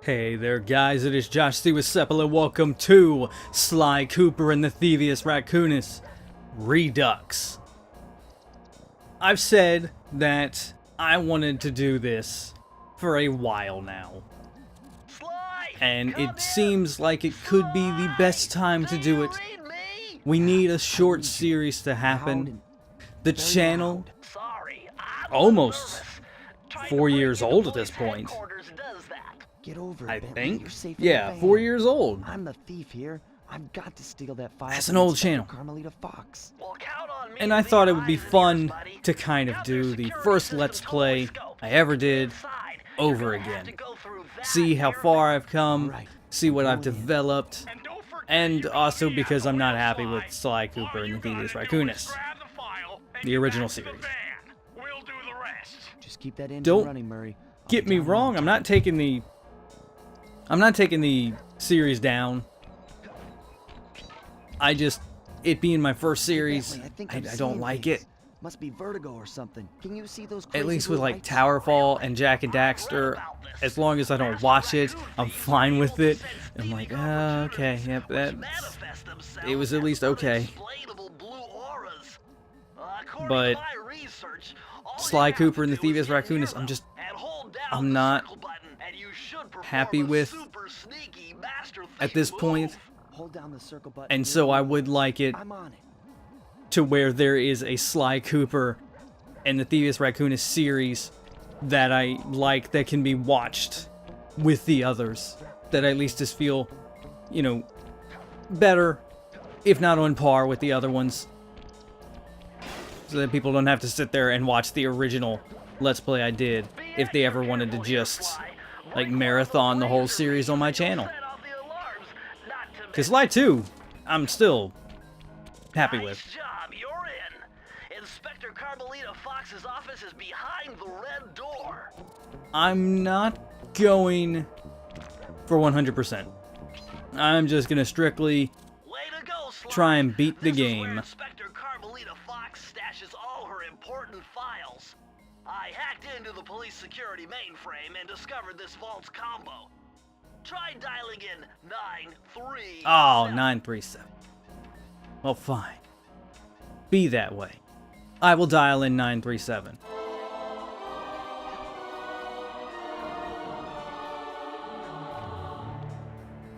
Hey there guys, it is Josh Siwasepl and welcome to Sly Cooper and the Thievius Raccoonus Redux. I've said that I wanted to do this for a while now. And it seems like it could be the best time to do it. We need a short series to happen. The channel, almost 4 years old at this point. Get over it, I Bentley. think. You're safe Yeah, in the 4 van. years old. I'm the thief here. I've got to steal that file. That's from an old Inspector channel. Carmelita Fox. And I thought it would be fun to kind of do the first Let's Play I ever did over again. See how far I've come, see what I've developed, and also because I'm not happy with Sly Cooper and the Thievius Raccoonus, the original series. Just keep that engine Don't running, Murray. I'll get be me down wrong, in I'm no not taking the series down. It being my first time. series, Bentley, think I I'm don't seeing like things. it. Must be vertigo or something. Can you see those At crazy least blue with like lights? Towerfall and Jack and Daxter, as long as I don't watch it, I'm fine with it. I'm like, okay, yep, it was at least okay. But Sly Cooper and the Thievius Raccoonus, I'm not happy with at this point. Hold down the circle button. And so I would like it I'm on it. to where there is a Sly Cooper and the Thievius Raccoonus series that I like that can be watched with the others. That I at least just feel, you know, better, if not on par with the other ones. So that people don't have to sit there and watch the original Let's Play I did if they ever wanted to just, like, marathon the whole series on my channel. Because Sly 2, I'm still happy with. Job, you're in. Inspector Carmelita Fox's office is behind the red door. I'm not going for 100%. I'm just going to strictly Way to go, Sly. try and beat the This is where game. Inspector Carmelita Fox stashes all her important files. I hacked into the police security mainframe and discovered this vault's combo. Try dialing in 937. Oh, 937. Well, fine. Be that way. I will dial in 937.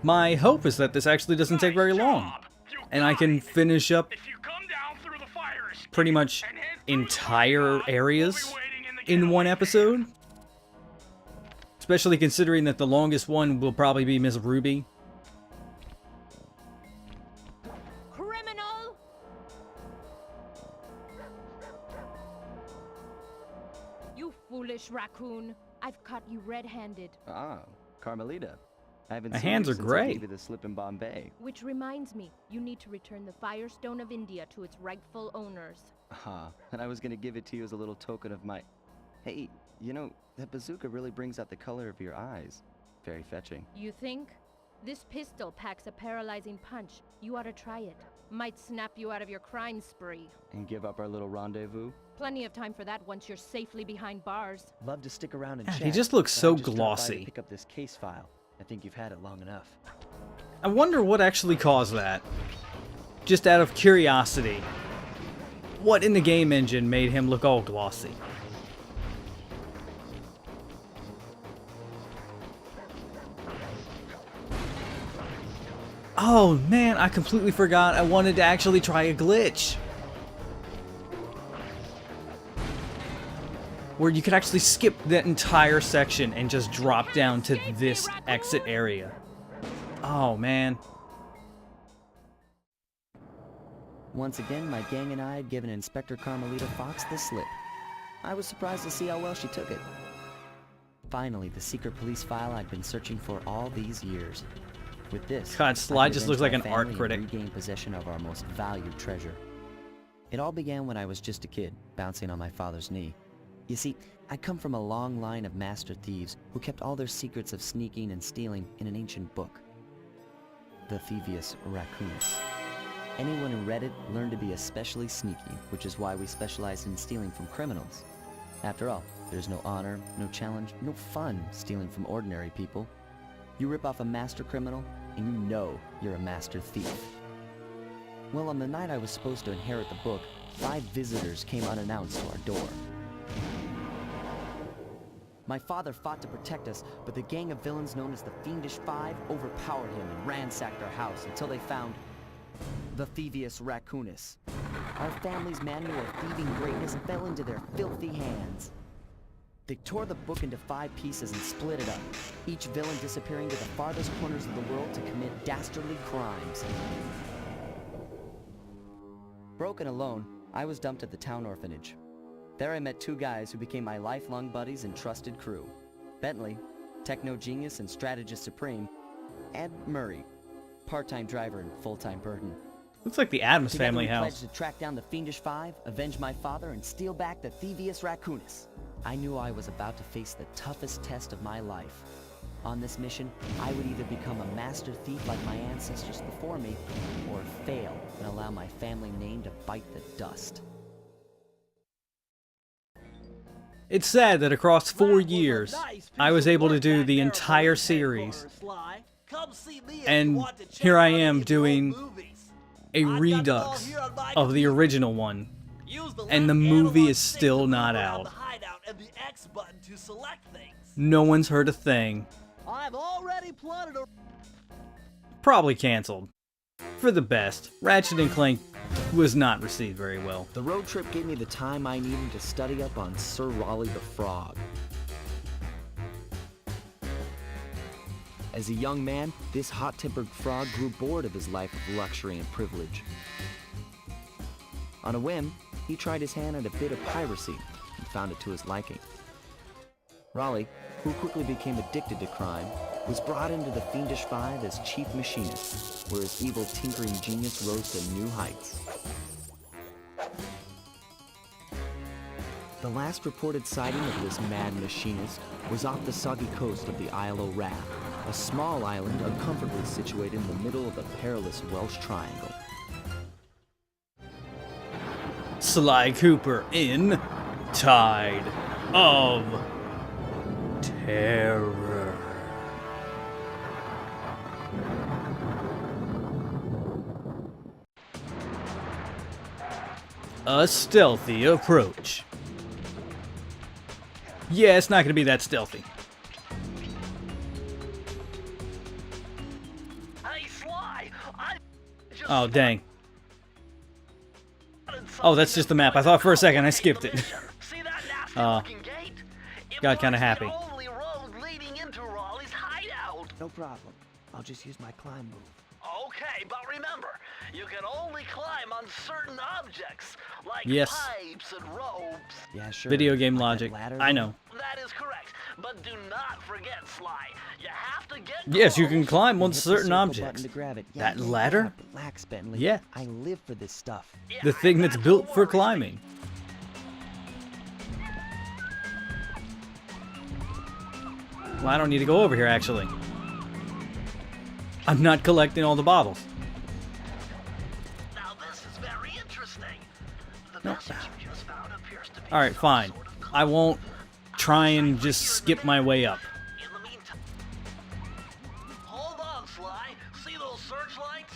My hope is that this actually doesn't take very long, and I can finish up pretty much entire areas in one episode. Especially considering that the longest one will probably be Miss Ruby. Criminal! You foolish raccoon. I've caught you red-handed. Ah, Carmelita. I haven't My seen hands you are since I great. gave you the slip in Bombay. Which reminds me, you need to return the Firestone of India to its rightful owners. Ah, and I was gonna give it to you as a little token of my... Hey, you know, that bazooka really brings out the color of your eyes. Very fetching. You think? This pistol packs a paralyzing punch. You ought to try it. Might snap you out of your crime spree. And give up our little rendezvous? Plenty of time for that once you're safely behind bars. Love to stick around and God, chat. he just looks but so I just stopped by to glossy. pick up this case file. I think you've had it long enough. I wonder what actually caused that. Just out of curiosity. What in the game engine made him look all glossy? Oh man, I completely forgot I wanted to actually try a glitch. Where you could actually skip that entire section and just drop down to this exit area. Oh man. Once again, my gang and I had given Inspector Carmelita Fox the slip. I was surprised to see how well she took it. Finally, the secret police file I'd been searching for all these years. With this, God, I Sly could just avenge looks like my an art family and critic. regain possession of our most valued treasure. It all began when I was just a kid, bouncing on my father's knee. You see, I come from a long line of master thieves who kept all their secrets of sneaking and stealing in an ancient book. The Thievius Raccoonus. Anyone who read it learned to be especially sneaky, which is why we specialize in stealing from criminals. After all, there's no honor, no challenge, no fun stealing from ordinary people. You rip off a master criminal, and you know you're a master thief. Well, on the night I was supposed to inherit the book, 5 visitors came unannounced to our door. My father fought to protect us, but the gang of villains known as the Fiendish Five overpowered him and ransacked our house until they found the Thievius Raccoonus. Our family's manual of thieving greatness fell into their filthy hands. They tore the book into 5 pieces and split it up, each villain disappearing to the farthest corners of the world to commit dastardly crimes. Broken alone, I was dumped at the town orphanage. There I met 2 guys who became my lifelong buddies and trusted crew. Bentley, techno genius and strategist supreme, and Murray, part-time driver and full-time burden. Looks like the Addams Together Family we house. pledged to track down the Fiendish Five, avenge my father, and steal back the Thievius Raccoonus. I knew I was about to face the toughest test of my life. On this mission, I would either become a master thief like my ancestors before me, or fail and allow my family name to bite the dust. It's sad that across 4 years, I was able to do the entire series, and here I am doing a redux of the original one, and the movie is still not out. No one's heard a thing. Probably canceled. For the best. Ratchet & Clank was not received very well. The road trip gave me the time I needed to study up on Sir Raleigh the Frog. As a young man, this hot-tempered frog grew bored of his life of luxury and privilege. On a whim, he tried his hand at a bit of piracy and found it to his liking. Raleigh, who quickly became addicted to crime, was brought into the Fiendish Five as chief machinist, where his evil tinkering genius rose to new heights. The last reported sighting of this mad machinist was off the soggy coast of the Isle o' Wrath, a small island uncomfortably situated in the middle of the perilous Welsh Triangle. Sly Cooper in Tide of Terror. A stealthy approach. Yeah, it's not going to be that stealthy. Hey, Sly, I just Oh, dang. Oh, that's just the map. I thought for a second I skipped it. See that nasty looking gate? It got kinda was the happy. only road leading into Raleigh's hideout. No problem. I'll just use my climb move. Okay, but remember, you can only climb on certain objects, like Yes. pipes and ropes. Yeah, sure. Video game Like that logic. ladder I thing? know. That is correct, but do not forget, Sly. You have to get Yes, you can close. climb on Hit the certain circle objects. button to grab it. That yeah, ladder? Relax, Bentley. Yeah. I live for this stuff. Yeah, The thing that's what built for worries me. climbing. Well, I don't need to go over here, actually. I'm not collecting all the bottles. Now this is very interesting. The message you just found appears to be Alright, some fine. sort of I won't try and just skip my way up. In the meantime, hold on, Sly. See those searchlights?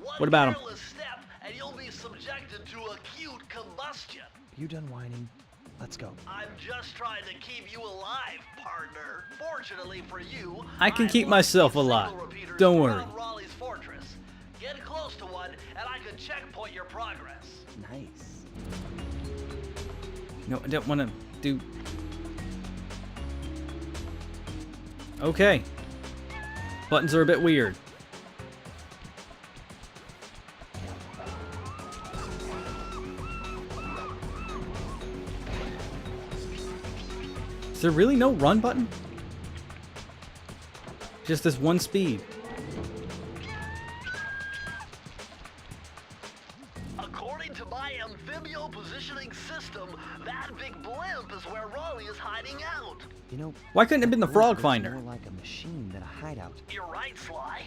One What about 'em? careless step, and you'll be subjected to acute combustion. You done whining? Let's go. I'm just trying to keep you alive, partner. Fortunately for you, I can keep have myself signal alive. repeaters Don't throughout worry. Raleigh's fortress. Get close to one, and I can checkpoint your progress. Nice. No, I don't want to do... Okay. Buttons are a bit weird. Is there really no run button? Just this one speed. According to my amphibio positioning system, that big blimp is where Raleigh is hiding out. You know, Why couldn't it have been the that frog looks finder? more like a machine than a hideout. You're right, Sly.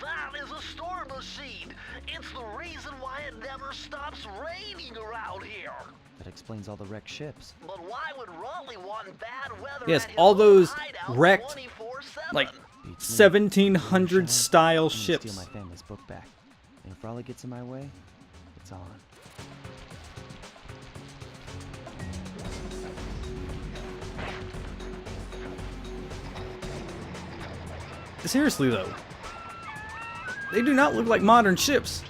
That is a storm machine. It's the reason why it never stops raining around here. That explains all the wrecked ships. But why would Raleigh want bad weather Yes, at his all own those hideout wrecked, 24/7? like, Beats me. 1700 style I'm gonna ships. steal my family's book back. And if Raleigh gets in my way, it's on. Seriously though, they do not look like modern ships.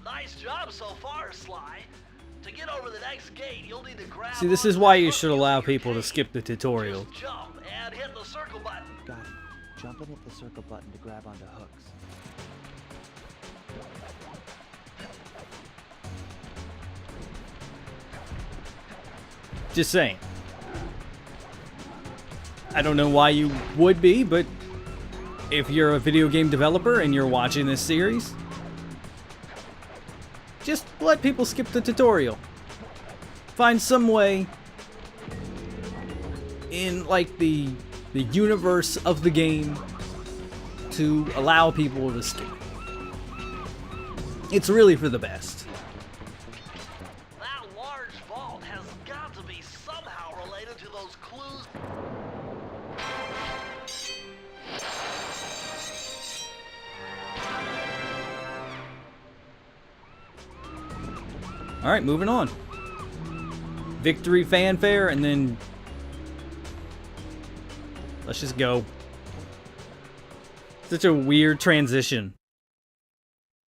Nice job so far, Sly. To get over the next gate, you'll need to grab. See, this is onto why the you hook should using allow your people to cape. skip the tutorial. Just jump and hit the circle button. Got it. Jump and hit the circle button to grab onto hooks. Just saying. I don't know why you would be, but if you're a video game developer and you're watching this series, just let people skip the tutorial. Find some way in like the universe of the game to allow people to skip. It's really for the best. That large vault has got to be somehow related to those clues. Alright, moving on. Victory fanfare, and then let's just go. Such a weird transition.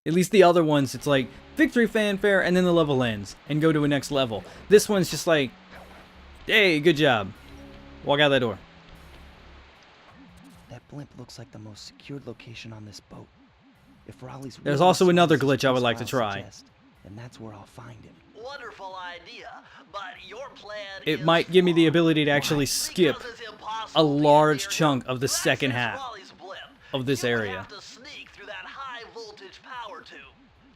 At least the other ones, it's like victory fanfare, and then the level ends, and go to a next level. This one's just like, hey, good job. Walk out that door. That blimp looks like the most secured location on this boat. If Raleigh's There's really also another smart as glitch I would his like to files try. suggest, then that's where I'll find him. Wonderful idea, but your plan It is might give me the flawed. ability to actually skip Because it's impossible a to get large near chunk him of the to second access half Raleigh's blimp. of this You would area. have to sneak through that high voltage power tube.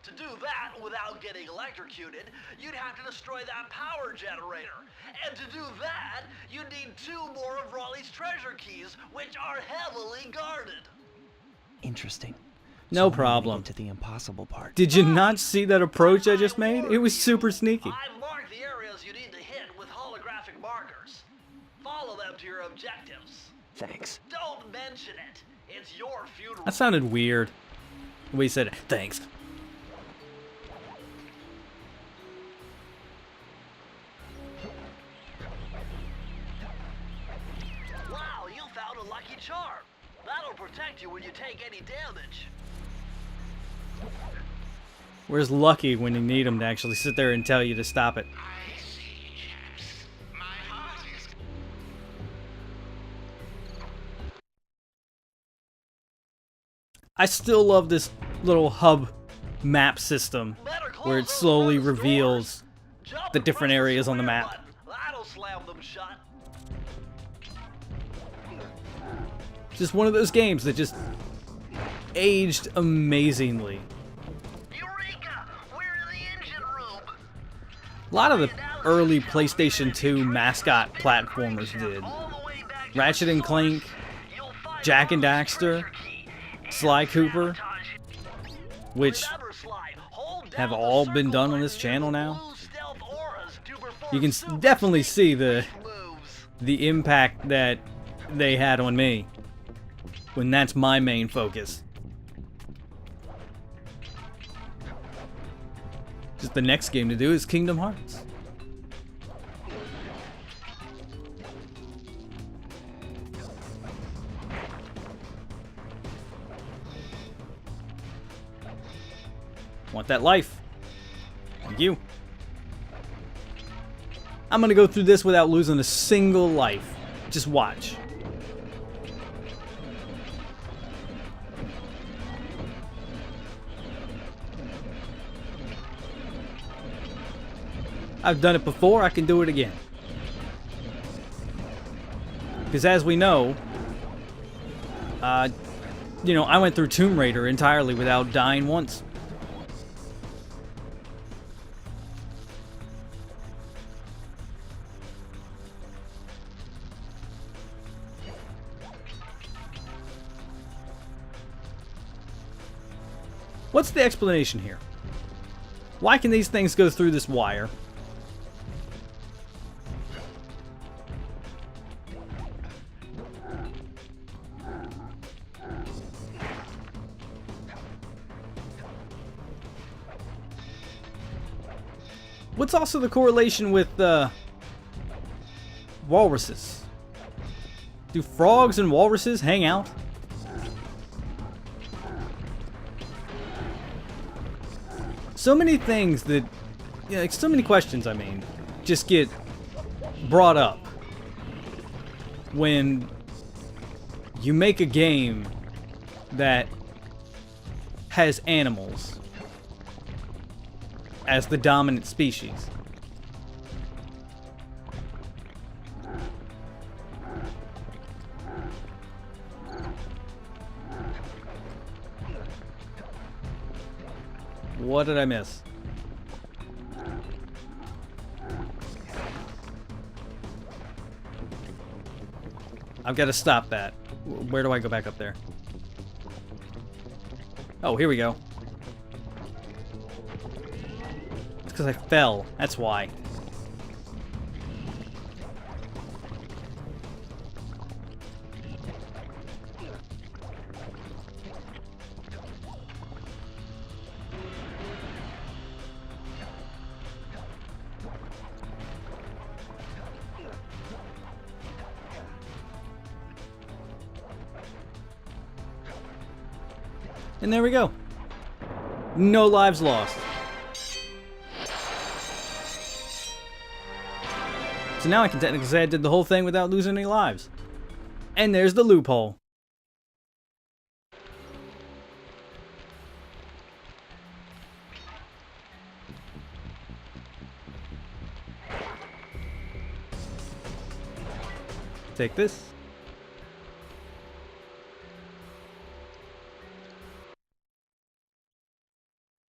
To do that without getting electrocuted, you'd have to destroy that power generator. And to do that, you'd need 2 more of Raleigh's treasure keys, which are heavily guarded. Interesting. No I'm gonna problem. get to the impossible part. Did you not see that approach I just made? It was super sneaky. I've marked the areas you need to hit with holographic markers. Follow them to your objectives. Thanks. Don't mention it. It's your funeral. That sounded weird. The way he said it. Thanks. Wow, you found a lucky charm. That'll protect you when you take any damage. Where's Lucky when you need him to actually sit there and tell you to stop it? I see, chaps. My heart is... I still love this little hub map system Better close where it those slowly first reveals doors. Jump the and different press the areas on the square map. button. That'll slam them shut. Just one of those games that just aged amazingly. Eureka! We're in the engine room. A lot of the early PlayStation 2 mascot platformers did. All the way back to Ratchet the and source. Clank, You'll find Jack and Raleigh's Daxter, treasure key and Sly Cooper, sabotage. which Remember, Sly, hold have down the all been circle done on button this and channel use now. blue stealth auras to perform You can super definitely see sneak the moves. the impact that they had on me when that's my main focus. Just the next game to do is Kingdom Hearts. Want that life? Thank you. I'm gonna go through this without losing a single life. Just watch. I've done it before, I can do it again. Because as we know, you know, I went through Tomb Raider entirely without dying once. What's the explanation here? Why can these things go through this wire? What's also the correlation with walruses? Do frogs and walruses hang out? So many things that, yeah, like so many questions, I mean, just get brought up when you make a game that has animals as the dominant species. What did I miss? I've got to stop that. Where do I go back up there? Oh, here we go. It's because I fell. That's why. And there we go. No lives lost. So now I can technically say I did the whole thing without losing any lives. And there's the loophole. Take this.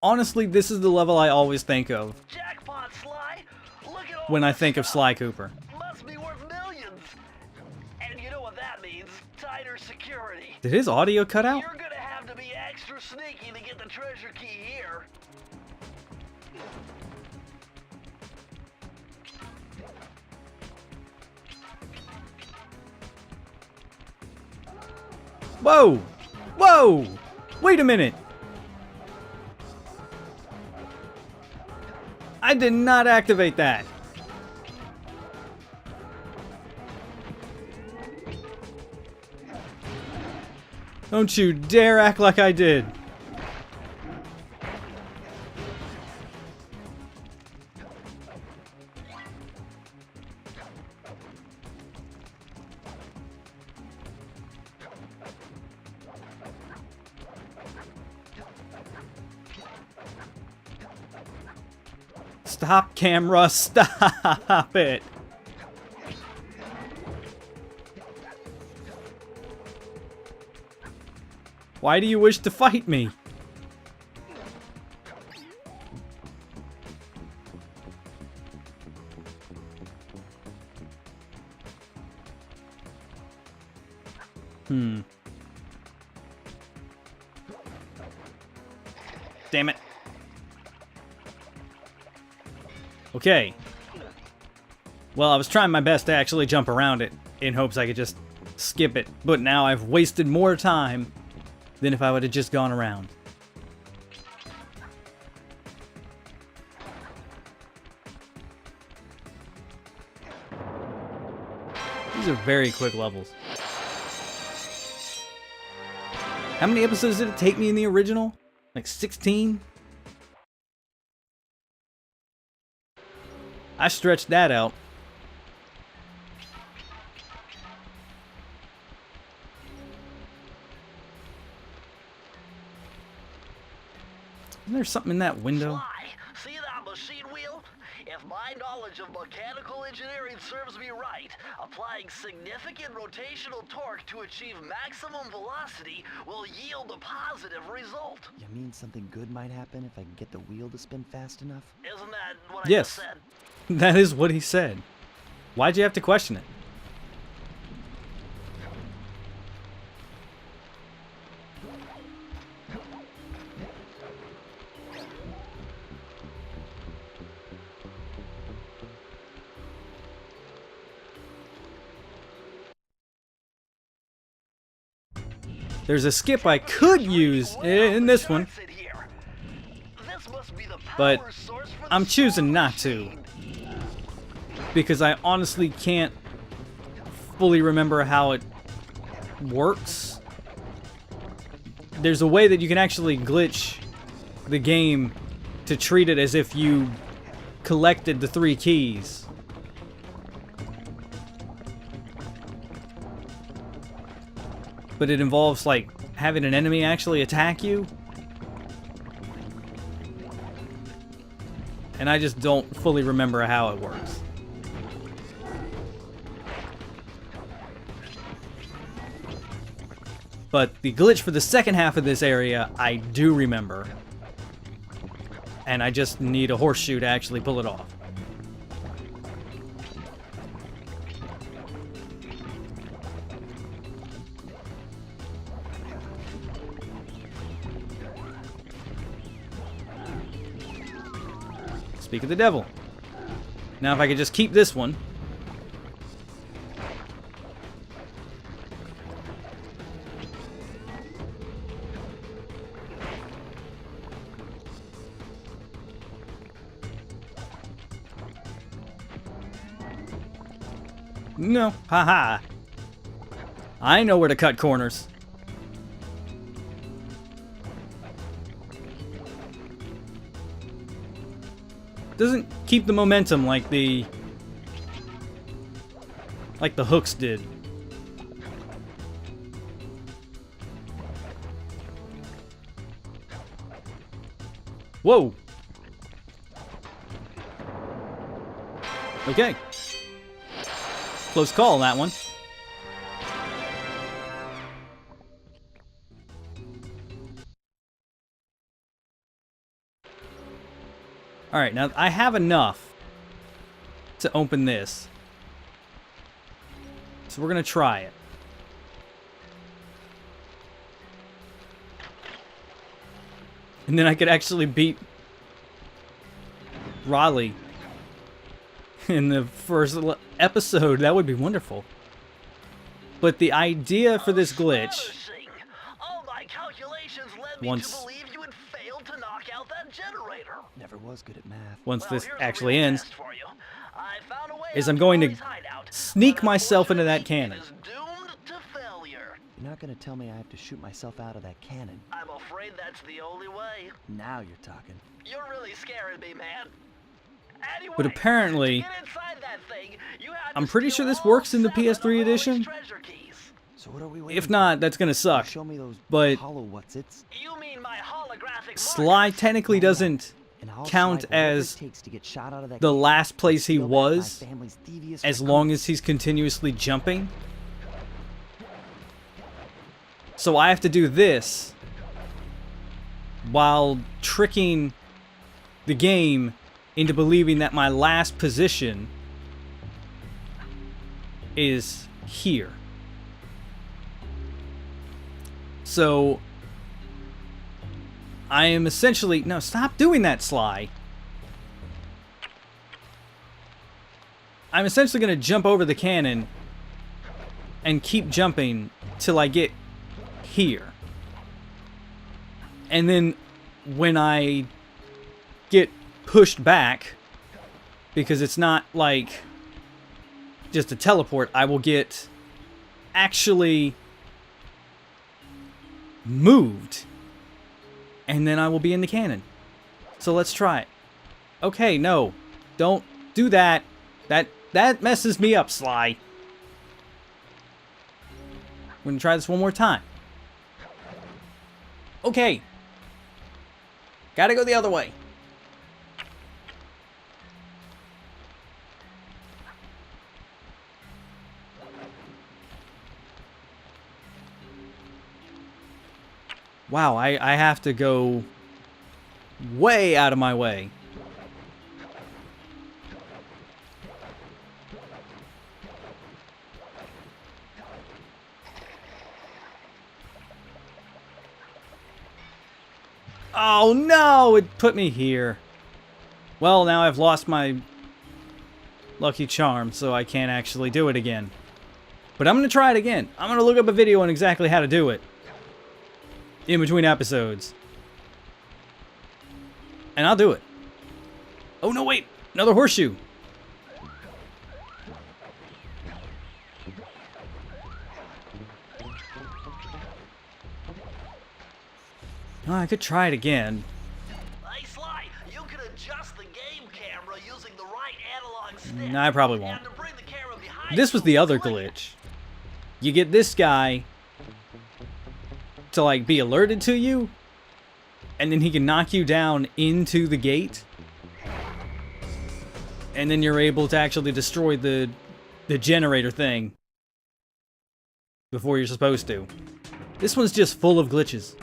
Honestly, this is the level I always think of Jackpot, Sly! Look at all when I this think of stuff. Sly Cooper. Must be worth millions. And you know what that means? Tighter security. Did his audio cut out? You're gonna have to be extra sneaky to get the treasure key here. Whoa! Whoa! Wait a minute! I did not activate that. Don't you dare act like I did. Stop, camera, stop it. Why do you wish to fight me? Damn it. Okay. Well, I was trying my best to actually jump around it in hopes I could just skip it, but now I've wasted more time than if I would have just gone around. These are very quick levels. How many episodes did it take me in the original? Like 16? I stretched that out. Isn't there something in that window? Sly, see that machine wheel? If my knowledge of mechanical engineering serves me right, applying significant rotational torque to achieve maximum velocity will yield a positive result. You mean something good might happen if I can get the wheel to spin fast enough? Isn't that what I Yes. just said? That is what he said. Why'd you have to question it? There's a skip I could use in this one, This must be the but power source for I'm choosing not to. Because I honestly can't fully remember how it works. There's a way that you can actually glitch the game to treat it as if you collected the 3 keys. But it involves, like, having an enemy actually attack you. And I just don't fully remember how it works. But the glitch for the second half of this area, I do remember. And I just need a horseshoe to actually pull it off. Speak of the devil. Now if I could just keep this one. No, haha. I know where to cut corners. Doesn't keep the momentum like the hooks did. Whoa. Okay. Close call on that one. Alright, now I have enough to open this. So we're going to try it. And then I could actually beat Raleigh in the first episode. That would be wonderful. But the idea for this glitch, All my calculations led me Once- to believe you had failed to knock out that generator. Never was good at math. once Well, this here's a actually real ends, test for you. I found a way is out I'm going to Wally's hideout, sneak but myself into that unfortunately, cannon. it is doomed to failure. You're not gonna tell me I have to shoot myself out of that cannon. I'm afraid that's the only way. Now you're talking. You're really scaring me, man. Anyway, But apparently, to get inside that thing, you had to I'm pretty steal sure this all works in the 7 of PS3 Wally's edition. treasure keys. So what are we waiting If not, that's gonna for? suck. Show me those But hollow what's-its. You mean my holographic Sly markers? technically doesn't And I'll count slide whatever it as takes to get shot out of that the cannon last place he steal back my was, family's devious as raccoon. long as he's continuously jumping. So I have to do this while tricking the game into believing that my last position is here. So I am essentially... No, stop doing that, Sly. I'm essentially going to jump over the cannon and keep jumping till I get here. And then when I get pushed back, because it's not like just a teleport, I will get actually moved. And then I will be in the cannon. So let's try it. Okay, no. Don't do that. That messes me up, Sly. We're gonna try this one more time. Okay. Gotta go the other way. Wow, I have to go way out of my way. Oh no, it put me here. Well, now I've lost my lucky charm, so I can't actually do it again. But I'm going to try it again. I'm going to look up a video on exactly how to do it in between episodes. And I'll do it. Oh no, wait! Another horseshoe! Oh, I could try it again. Hey, Sly, you can adjust the game camera using the right analog stick. No, I probably won't. And to bring the camera behind This was you, the other click. glitch. You get this guy to, like, be alerted to you, and then he can knock you down into the gate, and then you're able to actually destroy the generator thing before you're supposed to. This one's just full of glitches.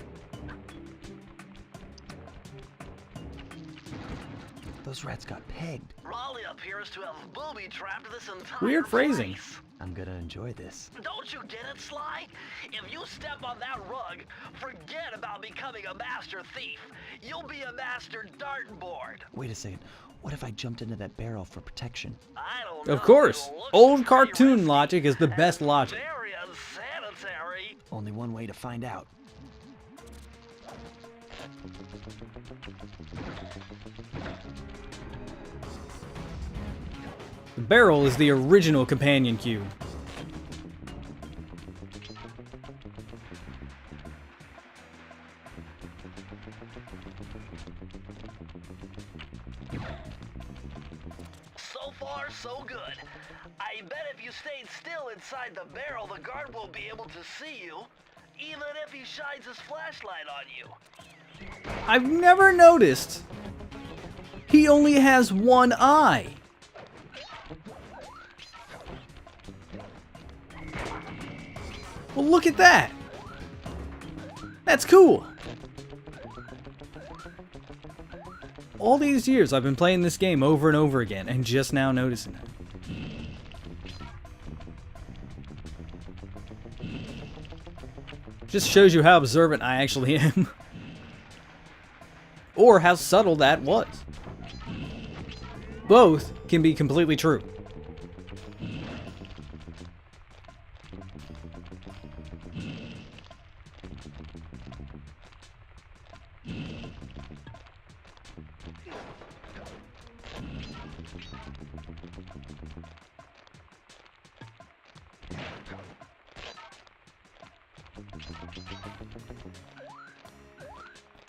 Those rats got pegged. Raleigh appears to have booby-trapped this entire Weird phrasing. place. I'm gonna enjoy this. Don't you get it, Sly? If you step on that rug, forget about becoming a master thief. You'll be a master dartboard. Wait a second. What if I jumped into that barrel for protection? I don't know. Of course, It looks old pretty cartoon risky logic is the and best logic. Very unsanitary. Only one way to find out. The barrel is the original companion cube. So far, so good. I bet if you stayed still inside the barrel, the guard won't be able to see you, even if he shines his flashlight on you. I've never noticed. He only has one eye. Well, look at that. That's cool. All these years I've been playing this game over and over again and just now noticing it. Just shows you how observant I actually am. Or how subtle that was. Both can be completely true.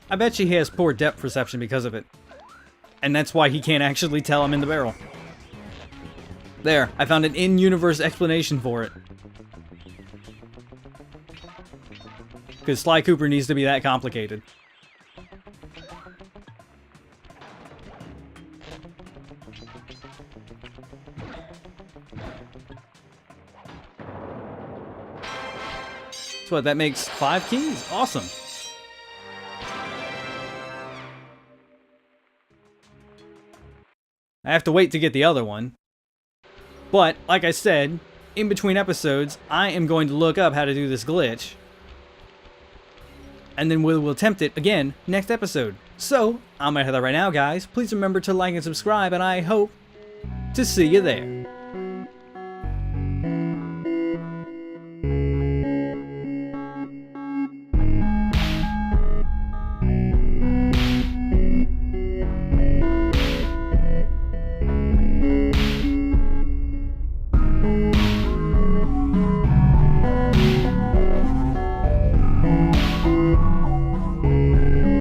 I bet you he has poor depth perception because of it. And that's why he can't actually tell I'm in the barrel. There, I found an in-universe explanation for it. Because Sly Cooper needs to be that complicated. So what, that makes 5 keys? Awesome. I have to wait to get the other one. But, like I said, in between episodes, I am going to look up how to do this glitch. And then we'll attempt it again next episode. So, I'm gonna head out right now, guys. Please remember to like and subscribe, and I hope to see you there.